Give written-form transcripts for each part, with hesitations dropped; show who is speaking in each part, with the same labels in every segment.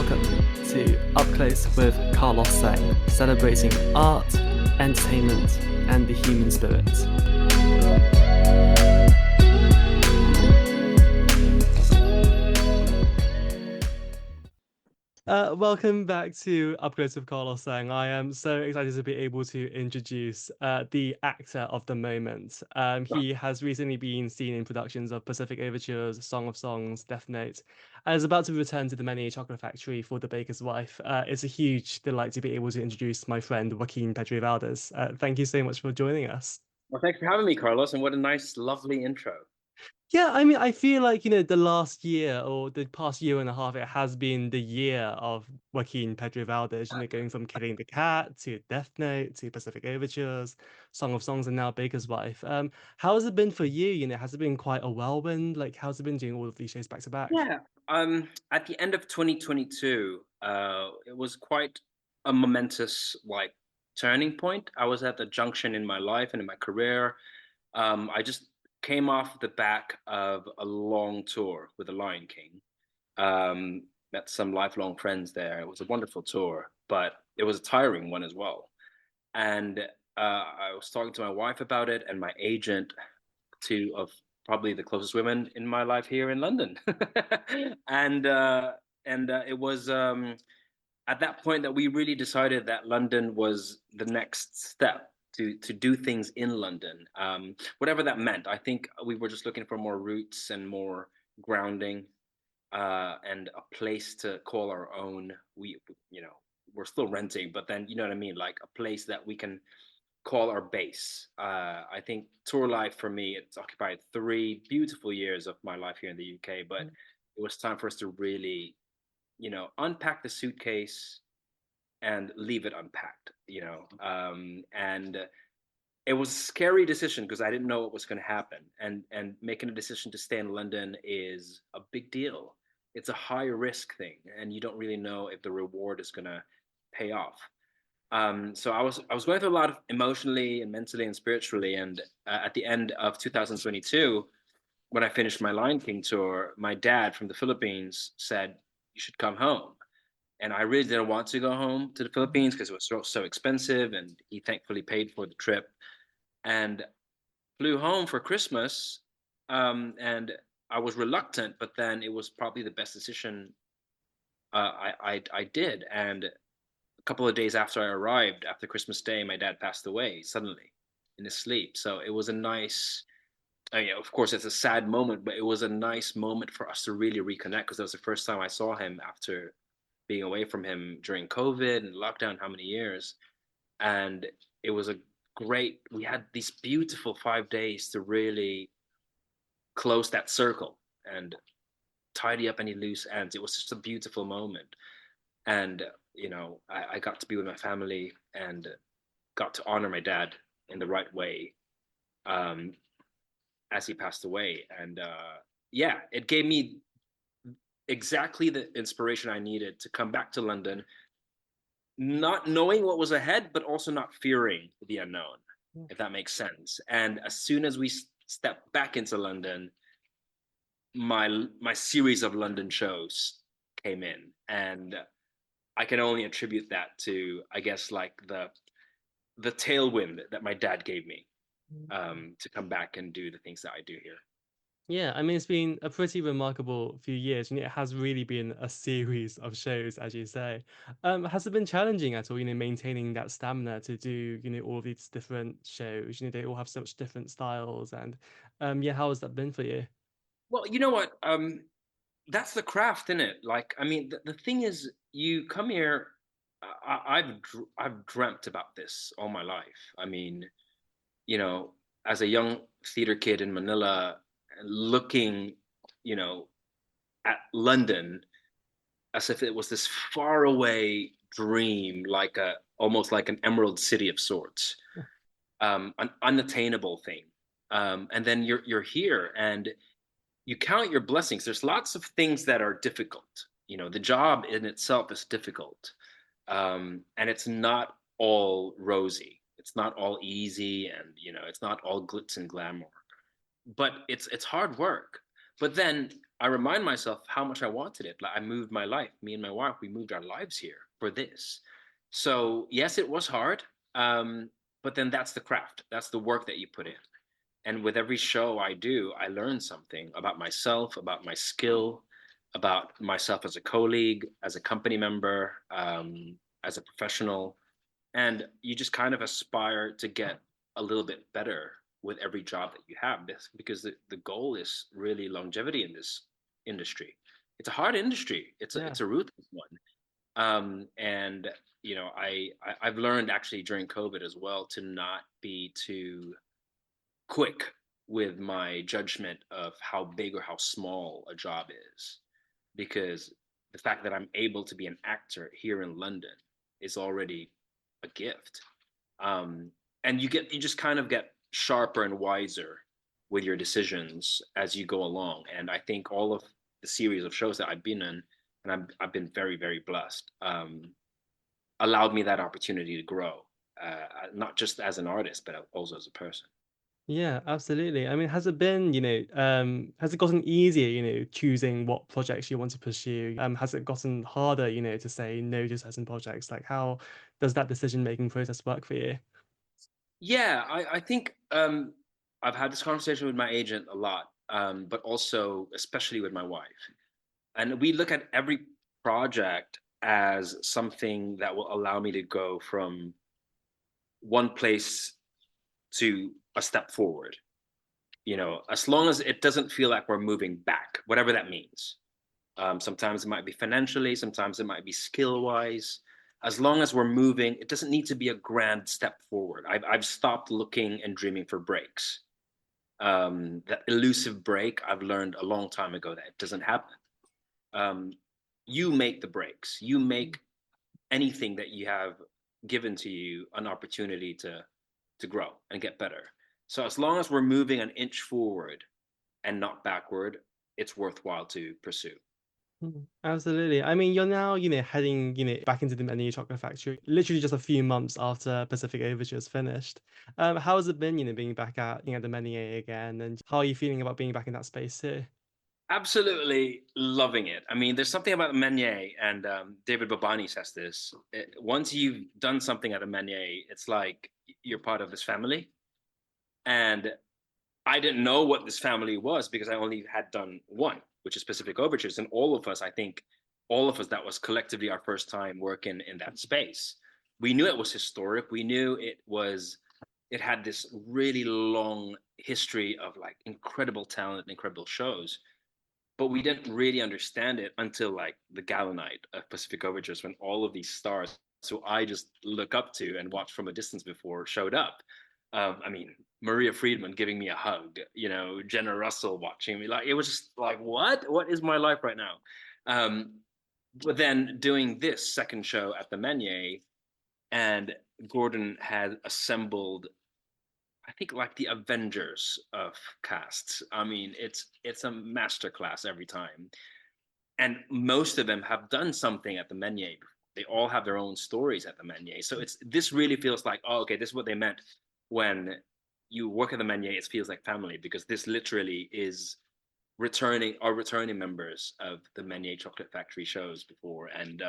Speaker 1: welcome to Up Close with Carlos Sang, celebrating art, entertainment, and the human spirit. Welcome back to Up Close with Carlos Sang. I am so excited to be able to introduce the actor of the moment. He has recently been seen in productions of Pacific Overtures, Song of Songs, Death Note, and is about to return to the Menier Chocolate Factory for The Baker's Wife. It's a huge delight to be able to introduce my friend Joaquin Pedro Valdes. Thank you so much for joining us.
Speaker 2: Well, thanks for having me, Carlos, and what a nice, lovely intro.
Speaker 1: Yeah, I mean, I feel like, the last year or the past year and a half, it has been the year of Joaquin Pedro Valdes, going from Killing the Cat to Death Note to Pacific Overtures, Song of Songs, and now Baker's Wife. How has it been for you? Has it been quite a whirlwind? Like, how's it been doing all of these shows back to back?
Speaker 2: Yeah. At the end of 2022, it was quite a momentous, turning point. I was at the junction in my life and in my career. I just came off the back of a long tour with The Lion King. Met some lifelong friends there. It was a wonderful tour, but it was a tiring one as well. And I was talking to my wife about it and my agent, two of probably the closest women in my life here in London. and it was at that point that we really decided that London was the next step to do things in London, whatever that meant. I think we were just looking for more roots and more grounding, and a place to call our own. We're still renting, but then you know what I mean, like a place that we can call our base. I think tour life for me, it's occupied 3 beautiful years of my life here in the UK, but it was time for us to really, unpack the suitcase and leave it unpacked, and it was a scary decision because I didn't know what was going to happen. And making a decision to stay in London is a big deal. It's a high risk thing, and you don't really know if the reward is going to pay off. So I was going through a lot of emotionally and mentally and spiritually. And at the end of 2022, when I finished my Lion King tour, my dad from the Philippines said, "You should come home." And I really didn't want to go home to the Philippines because it was so expensive, and he thankfully paid for the trip. And flew home for Christmas, and I was reluctant, but then it was probably the best decision I did. And a couple of days after I arrived, after Christmas Day, my dad passed away suddenly in his sleep. So it was a nice, of course, it's a sad moment, but it was a nice moment for us to really reconnect because that was the first time I saw him after being away from him during COVID and lockdown, how many years. And it was we had these beautiful 5 days to really close that circle and tidy up any loose ends. It was just a beautiful moment. And I got to be with my family and got to honor my dad in the right way, as he passed away. And it gave me exactly the inspiration I needed to come back to London, not knowing what was ahead, but also not fearing the unknown, if that makes sense. And as soon as we stepped back into London, my series of London shows came in, and I can only attribute that to, I guess, like the tailwind that my dad gave me, to come back and do the things that I do here.
Speaker 1: Yeah, I mean, it's been a pretty remarkable few years, and it has really been a series of shows, as you say. Has it been challenging at all, maintaining that stamina to do, all these different shows? They all have such different styles, and how has that been for you?
Speaker 2: Well, you know what? That's the craft, isn't it? Like, I mean, the thing is, you come here. I've dreamt about this all my life. I mean, as a young theater kid in Manila, looking, at London as if it was this faraway dream, like almost like an emerald city of sorts, an unattainable thing. And then you're here, and you count your blessings. There's lots of things that are difficult. The job in itself is difficult, and it's not all rosy. It's not all easy, and it's not all glitz and glamour. But it's hard work. But then I remind myself how much I wanted it. Like I moved my life, me and my wife, we moved our lives here for this. So yes, it was hard. But then that's the craft. That's the work that you put in. And with every show I do, I learn something about myself, about my skill, about myself as a colleague, as a company member, as a professional. And you just kind of aspire to get a little bit better with every job that you have, this because the goal is really longevity in this industry. It's a hard industry.
Speaker 1: Yeah.
Speaker 2: It's a ruthless one. And you know, I've learned actually during COVID as well to not be too quick with my judgment of how big or how small a job is, because the fact that I'm able to be an actor here in London is already a gift. Um, and you just kind of get sharper and wiser with your decisions as you go along. And I think all of the series of shows that I've been in, and I've been very, very blessed, allowed me that opportunity to grow, not just as an artist, but also as a person.
Speaker 1: Yeah, absolutely. I mean, has it been, has it gotten easier, choosing what projects you want to pursue? Has it gotten harder, to say no to certain projects? Like, how does that decision-making process work for you?
Speaker 2: Yeah, I think I've had this conversation with my agent a lot, but also especially with my wife. And we look at every project as something that will allow me to go from one place to a step forward. You know, as long as it doesn't feel like we're moving back, whatever that means. Sometimes it might be financially, sometimes it might be skill wise. As long as we're moving, it doesn't need to be a grand step forward. I've stopped looking and dreaming for breaks. That elusive break, I've learned a long time ago that it doesn't happen. Um, you make the breaks. You make anything that you have given to you an opportunity to grow and get better. So as long as we're moving an inch forward and not backward, it's worthwhile to pursue.
Speaker 1: Absolutely. I mean, you're now, heading, back into the Menier Chocolate Factory, literally just a few months after Pacific Overtures finished. How has it been, being back at, the Menier again, and how are you feeling about being back in that space too?
Speaker 2: Absolutely loving it. I mean, there's something about Menier, and David Babani says this. Once you've done something at a Menier, it's like you're part of this family. And I didn't know what this family was because I only had done one, which is Pacific Overtures. And all of us, I think, all of us, that was collectively our first time working in that space. We knew it was historic. We knew it had this really long history of like incredible talent, incredible shows, but we didn't really understand it until like the gala night of Pacific Overtures, when all of these stars, so I just look up to and watch from a distance before, showed up. I mean, Maria Friedman giving me a hug, you know, Jenna Russell watching me, like it was just like, what is my life right now? Um, but then doing this second show at the Menier, and Gordon had assembled, I think, like the Avengers of casts. I mean, it's a masterclass every time, and most of them have done something at the Menier. They all have their own stories at the Menier. So it's this really feels like, oh, okay, this is what they meant when you work at the Menier. It feels like family, because this literally is returning members of the Menier Chocolate Factory shows before, and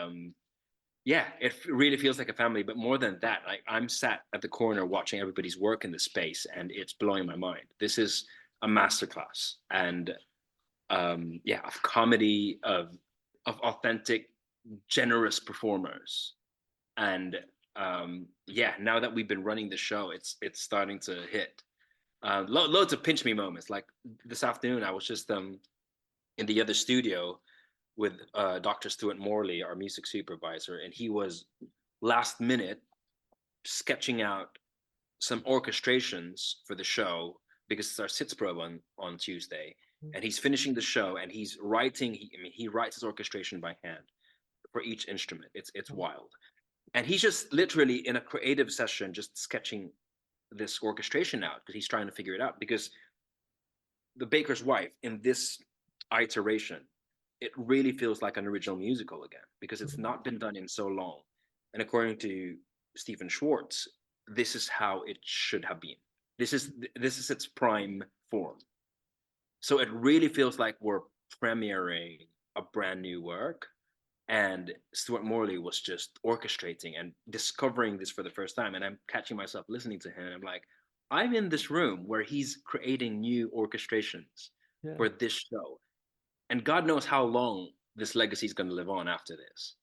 Speaker 2: yeah, it really feels like a family. But more than that, like I'm sat at the corner watching everybody's work in the space, and it's blowing my mind. This is a masterclass, and yeah, of comedy, of authentic, generous performers. And yeah, now that we've been running the show, it's starting to hit. Loads of pinch me moments. Like this afternoon, I was just in the other studio with Dr. Stuart Morley, our music supervisor, and he was last minute sketching out some orchestrations for the show, because it's our Sitzprobe on Tuesday, and he's finishing the show and he's writing. I mean, he writes his orchestration by hand for each instrument. It's wild, and he's just literally in a creative session, just sketching this orchestration out because he's trying to figure it out. Because The Baker's Wife in this iteration, it really feels like an original musical again, because it's not been done in so long. And according to Stephen Schwartz, this is how it should have been. This is its prime form. So it really feels like we're premiering a brand new work, and Stuart Morley was just orchestrating and discovering this for the first time. And I'm catching myself listening to him. And I'm like, I'm in this room where he's creating new orchestrations
Speaker 1: Yeah.
Speaker 2: for this show. And God knows how long this legacy is going to live on after this.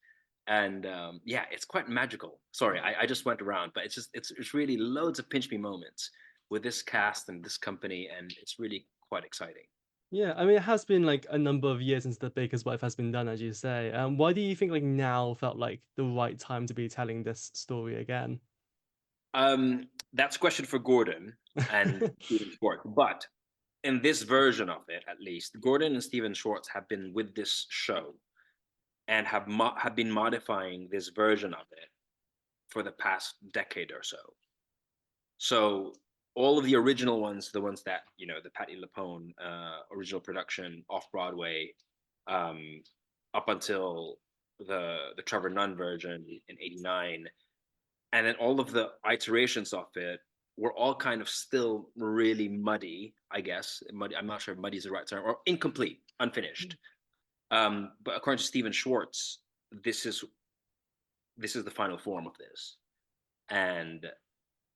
Speaker 2: And yeah, it's quite magical. Sorry, I just went around, but it's really loads of pinch me moments with this cast and this company, and it's really quite exciting.
Speaker 1: Yeah, I mean, it has been like a number of years since the Baker's Wife has been done, as you say. Why do you think like now felt like the right time to be telling this story again?
Speaker 2: That's a question for Gordon and Steven Schwartz. But in this version of it, at least, Gordon and Steven Schwartz have been with this show and have been modifying this version of it for the past decade or so. So all of the original ones, the ones that the Patti LuPone original production off Broadway, um, up until the Trevor Nunn version in '89, and then all of the iterations of it were all kind of still really muddy, I guess. Muddy, I'm not sure if muddy is the right term, or incomplete, unfinished. But according to Stephen Schwartz, this is this is the final form of this, and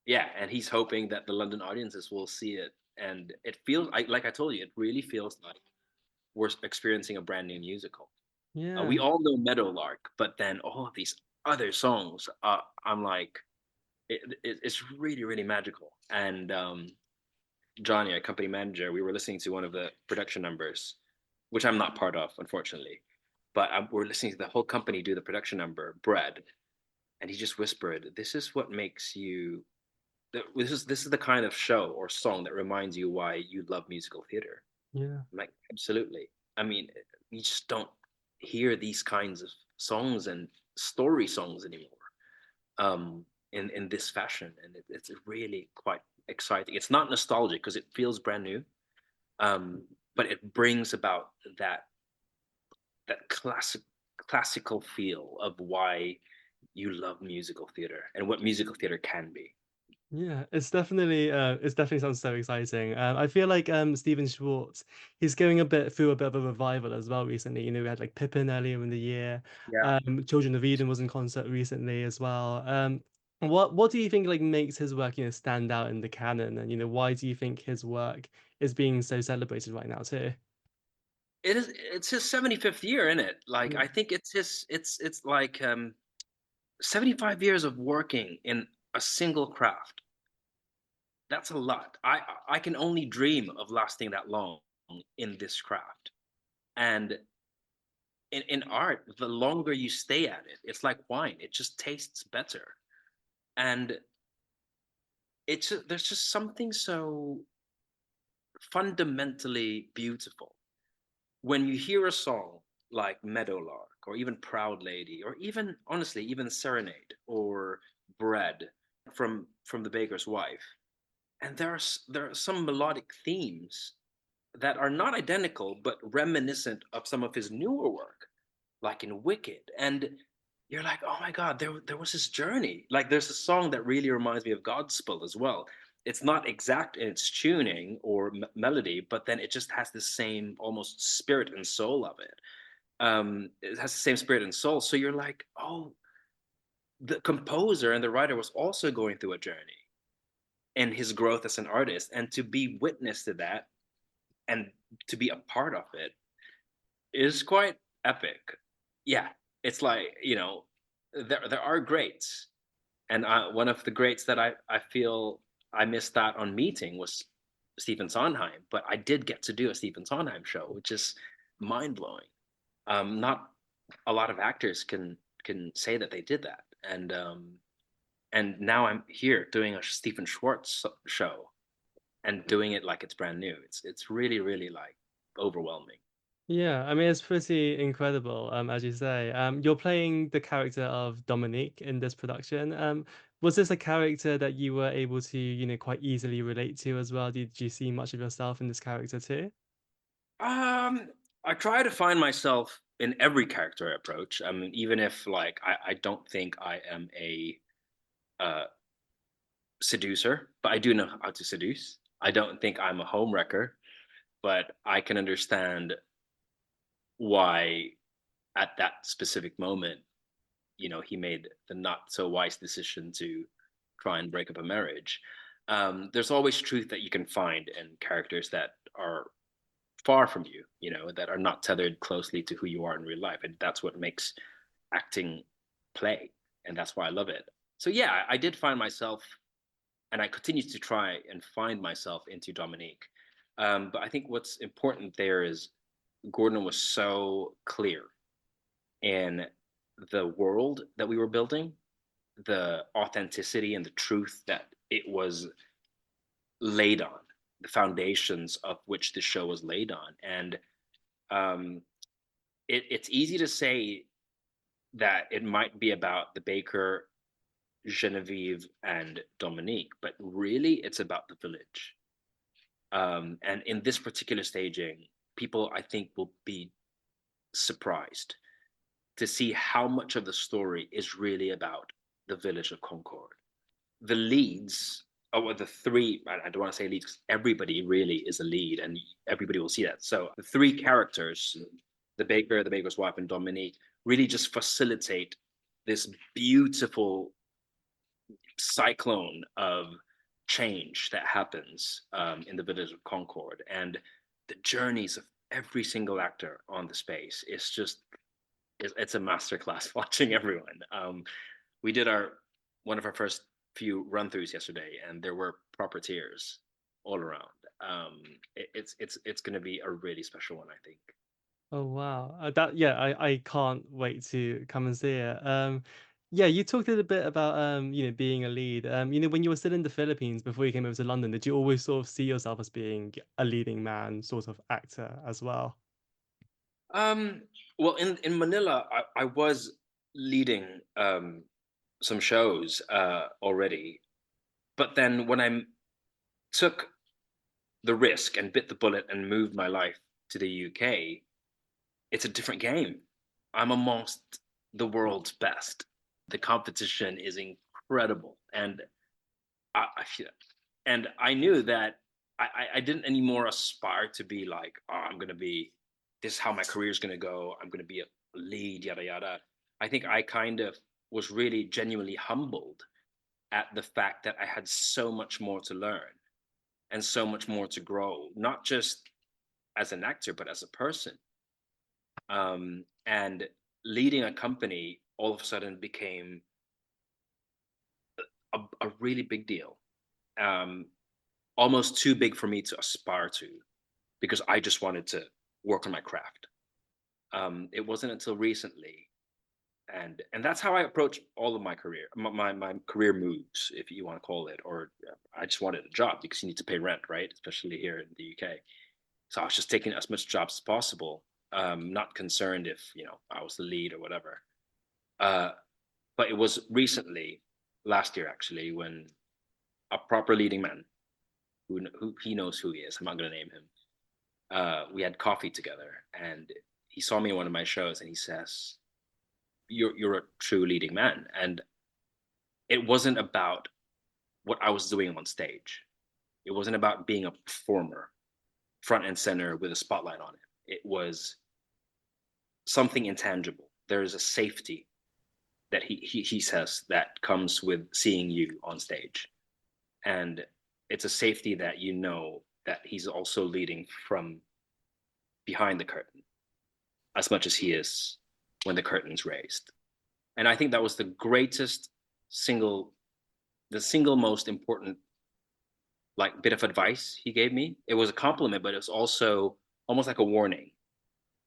Speaker 2: yeah, and he's hoping that the London audiences will see it, and it feels like I told you, it really feels like we're experiencing a brand new musical. We
Speaker 1: Yeah.
Speaker 2: all know Meadowlark, but then all of these other songs, I'm like, it's really really magical. And Johnny, our company manager, we were listening to one of the production numbers, which I'm not part of, unfortunately, but we're listening to the whole company do the production number, Bread, and he just whispered, "This is what makes you. This is the kind of show or song that reminds you why you love musical theater."
Speaker 1: Yeah.
Speaker 2: I'm like, absolutely. I mean, you just don't hear these kinds of songs and story songs anymore, in this fashion, and it's really quite exciting. It's not nostalgic because it feels brand new, um, but it brings about that classical feel of why you love musical theater and what musical theater can be.
Speaker 1: Yeah, it's definitely sounds so exciting. I feel like Steven Schwartz, he's going a bit through a bit of a revival as well recently. You know, we had like Pippin earlier in the year.
Speaker 2: Yeah.
Speaker 1: Children of Eden was in concert recently as well. What do you think like makes his work, stand out in the canon? And why do you think his work is being so celebrated right now too?
Speaker 2: It's his 75th year in it. Like,
Speaker 1: Yeah,
Speaker 2: I think it's like 75 years of working in a single craft. That's a lot. I can only dream of lasting that long in this craft. And in art, the longer you stay at it, it's like wine. It just tastes better. And there's just something so fundamentally beautiful when you hear a song like Meadowlark or even Proud Lady or even honestly even Serenade or Bread from The Baker's Wife, and there are some melodic themes that are not identical but reminiscent of some of his newer work, like in Wicked. And you're like, oh my God, there was this journey. Like there's a song that really reminds me of Godspell as well. It's not exact in its tuning or melody, but then it just has the same almost spirit and soul of it. It has the same spirit and soul. So you're like, oh, the composer and the writer was also going through a journey in his growth as an artist, and to be witness to that and to be a part of it is quite epic. Yeah, it's like there are greats, and one of the greats that I feel I missed out on meeting was Stephen Sondheim, but I did get to do a Stephen Sondheim show, which is mind blowing. Not a lot of actors can say that they did that, and now I'm here doing a Stephen Schwartz show and doing it like it's brand new. It's really really like overwhelming.
Speaker 1: yeah. I mean, it's pretty incredible. As you say, you're playing the character of Dominique in this production. Was this a character that you were able to, quite easily relate to as well? Did you see much of yourself in this character too?
Speaker 2: I try to find myself in every character I approach. I mean, even if like I don't think I am a uh, seducer, but I do know how to seduce. I don't think I'm a homewrecker, but I can understand why at that specific moment, he made the not so wise decision to try and break up a marriage. There's always truth that you can find in characters that are far from you, that are not tethered closely to who you are in real life. And that's what makes acting play. And that's why I love it. So yeah, I did find myself, and I continue to try and find myself into Dominique. But I think what's important there is Gordon was so clear in the world that we were building, the authenticity and the truth that it was laid on, the foundations of which the show was laid on. And um, it's easy to say that it might be about the baker, Genevieve, and Dominique, but really it's about the village. And in this particular staging, people, I think, will be surprised to see how much of the story is really about the village of Concord. The leads, or the three, I don't want to say leads, because everybody really is a lead and everybody will see that. So the three characters, the baker, the baker's wife, and Dominique, really just facilitate this beautiful cyclone of change that happens in the village of Concord. And the journeys of every single actor on the space is just, it's a masterclass watching everyone. We did one of our first few run throughs yesterday, and there were proper tears all around. It's going to be a really special one, I think.
Speaker 1: Oh wow. That yeah, I can't wait to come and see it. Yeah, you talked a little bit about being a lead. When you were still in the Philippines before you came over to London, did you always sort of see yourself as being a leading man sort of actor as well?
Speaker 2: Um, well, in Manila, I was leading some shows already, but then when I took the risk and bit the bullet and moved my life to the UK, it's a different game. I'm amongst the world's best. The competition is incredible, and I and I knew that I didn't anymore aspire to be like, oh, I'm gonna be, this is how my career is gonna go. I'm gonna be a lead, yada yada. I think I kind of was really genuinely humbled at the fact that I had so much more to learn and so much more to grow, not just as an actor, but as a person. And leading a company all of a sudden became a really big deal, um, almost too big for me to aspire to, because I just wanted to work on my craft. It wasn't until recently, and that's how I approach all of my career, my career moves, if you want to call it, or I just wanted a job because you need to pay rent, right? Especially here in the UK. So I was just taking as much jobs as possible, not concerned if I was the lead or whatever. Uh, but it was recently, last year actually, when a proper leading man, who he knows who he is, I'm not going to name him. We had coffee together, and he saw me in one of my shows, and he says, "You're a true leading man." And it wasn't about what I was doing on stage. It wasn't about being a performer, front and center with a spotlight on it. It was something intangible. There is a safety that he says that comes with seeing you on stage, and it's a safety that that he's also leading from behind the curtain as much as he is when the curtain's raised. And I think that was the greatest single, the single most important like bit of advice he gave me. It was a compliment, but it was also almost like a warning,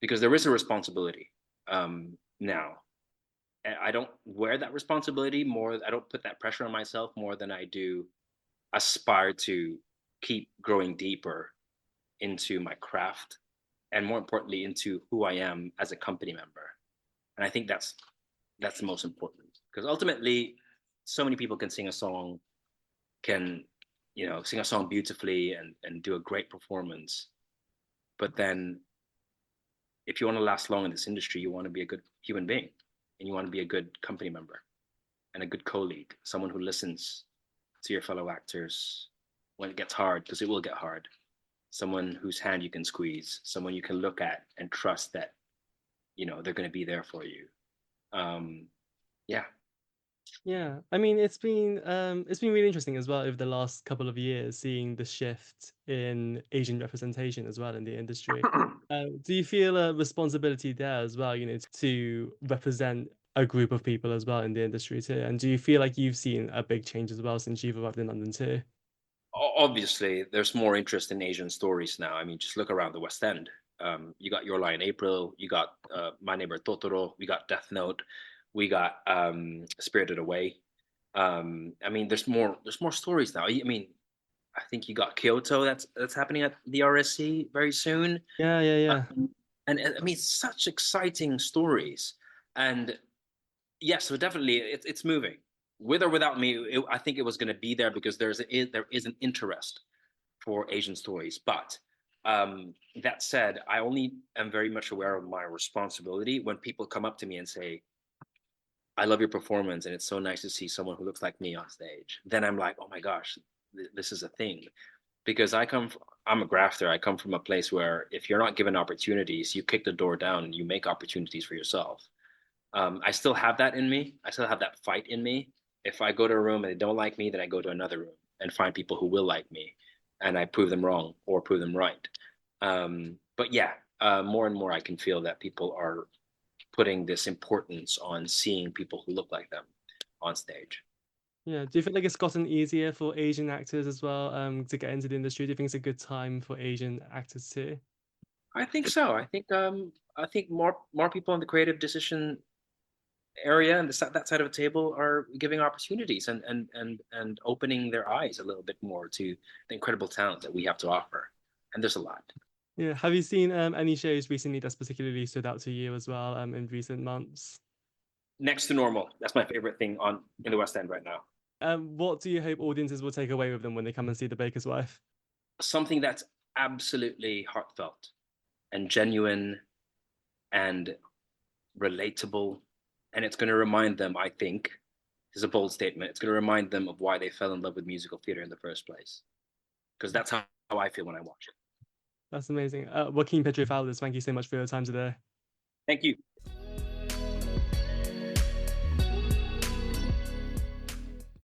Speaker 2: because there is a responsibility now. And I don't wear that responsibility more. I don't put that pressure on myself more than I do aspire to keep growing deeper into my craft, and more importantly into who I am as a company member. And I think that's the most important, because ultimately so many people can sing a song, can sing a song beautifully and do a great performance, but then if you want to last long in this industry, you want to be a good human being, and you want to be a good company member and a good co-lead, someone who listens to your fellow actors when it gets hard, because it will get hard, someone whose hand you can squeeze, someone you can look at and trust that they're going to be there for you. Um, yeah.
Speaker 1: Yeah, I mean, it's been really interesting as well over the last couple of years, seeing the shift in Asian representation as well in the industry. Do you feel a responsibility there as well, to represent a group of people as well in the industry too? And do you feel like you've seen a big change as well since you've arrived in London too?
Speaker 2: Obviously, there's more interest in Asian stories now. I mean, just look around the West End. You got Your Lie in April, you got My Neighbor Totoro, we got Death Note, we got Spirited Away. I mean, there's more stories now. I mean, I think you got Kyoto that's happening at the RSC very soon.
Speaker 1: Yeah, yeah, yeah.
Speaker 2: And I mean, such exciting stories. And yes, so definitely it's moving. With or without me, I think it was going to be there because there is an interest for Asian stories. But that said, I only am very much aware of my responsibility when people come up to me and say, "I love your performance, and it's so nice to see someone who looks like me on stage." Then I'm like, "Oh my gosh, this is a thing." Because I'm a grafter. I come from a place where if you're not given opportunities, you kick the door down and you make opportunities for yourself. I still have that in me. I still have that fight in me. If I go to a room and they don't like me, then I go to another room and find people who will like me, and I prove them wrong or prove them right. But yeah, more and more I can feel that people are putting this importance on seeing people who look like them on stage.
Speaker 1: Yeah. Do you feel like it's gotten easier for Asian actors as well, to get into the industry? Do you think it's a good time for Asian actors too?
Speaker 2: I think so. I think more people in the creative decision area and that side of the table are giving opportunities and opening their eyes a little bit more to the incredible talent that we have to offer. And there's a lot.
Speaker 1: Yeah. Have you seen any shows recently that's particularly stood out to you as well, in recent months?
Speaker 2: Next to Normal, that's my favorite thing on in the West End right now.
Speaker 1: What do you hope audiences will take away with them when they come and see The Baker's Wife?
Speaker 2: Something that's absolutely heartfelt and genuine and relatable, and it's going to remind them, I think, is a bold statement. It's going to remind them of why they fell in love with musical theater in the first place, because that's how I feel when I watch it.
Speaker 1: That's amazing. Joaquin Pedro Valdes, thank you so much for your time today.
Speaker 2: Thank you.